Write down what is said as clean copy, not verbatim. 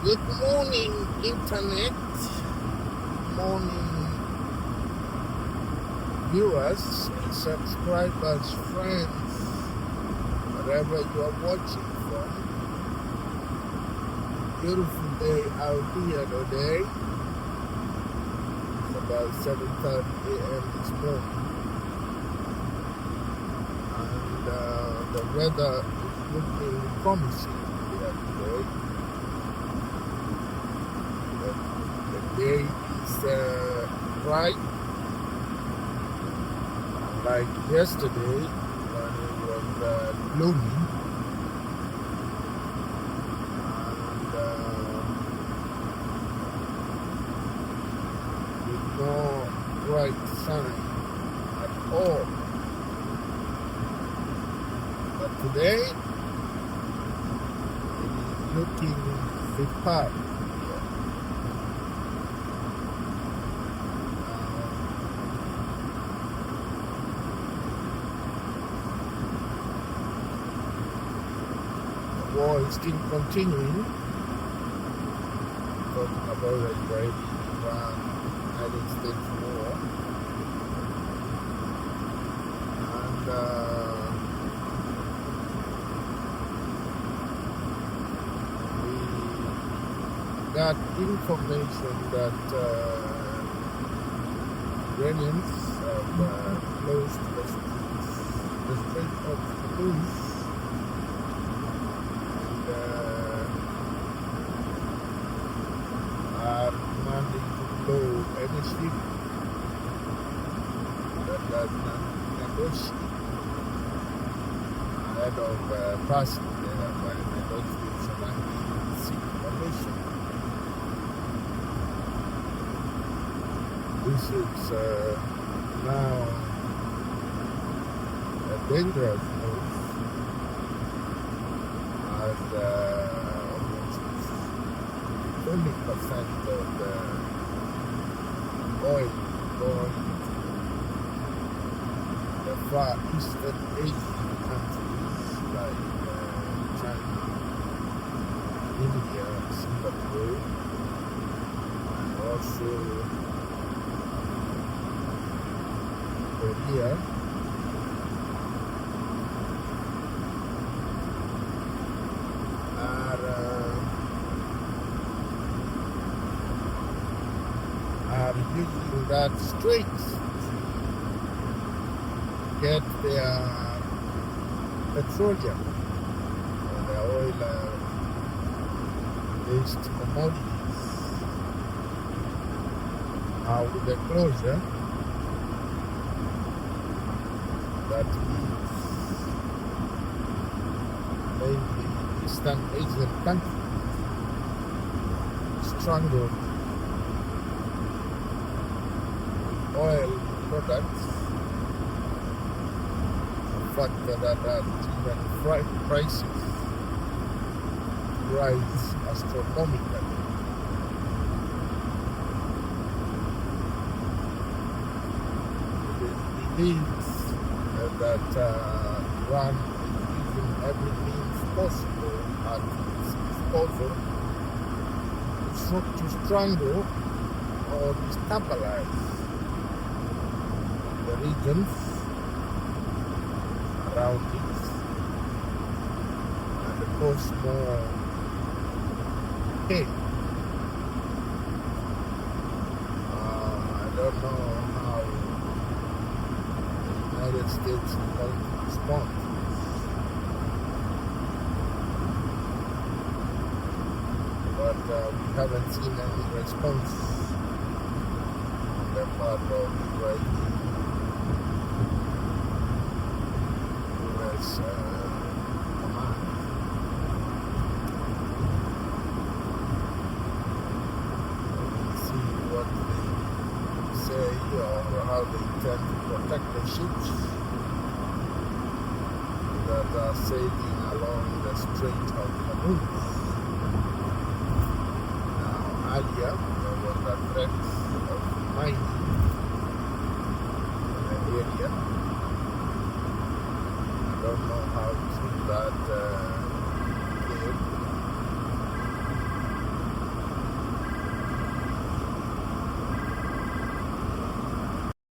Good morning, Internet. Morning, viewers, subscribers, friends, wherever you are watching from. Beautiful day out here today. It's about 7:30 a.m. this morning. And the weather is looking promising here today. The day is bright, like yesterday when it was gloomy, and with no bright sun at all. But today it is looking superb. War is still continuing, talking about the Iran-United States war, and we got information that Iranians have closed the Strait of Hormuz. Are demanding to blow any ship that does not negotiate ahead of passing there by negotiation and seek permission. This is now a dangerous move as almost 20% of the oil going to the Far Eastern Asian countries like China, India, Singapore, and also Korea. Are using that strait to get their petroleum or their oil-based commodities. Now with the closure, that means mainly Eastern Asian countries struggle oil products, the fact that even prices rise astronomically. It is believed that Iran is using every means possible at its disposal to strangle or destabilize the regions around it and cause more pain. I don't know how the United States is going to respond to this, but we haven't seen any response on the part of Israel. Command. We'll see what they say or how they intend to protect the ships that are sailing along the Strait of Hormuz.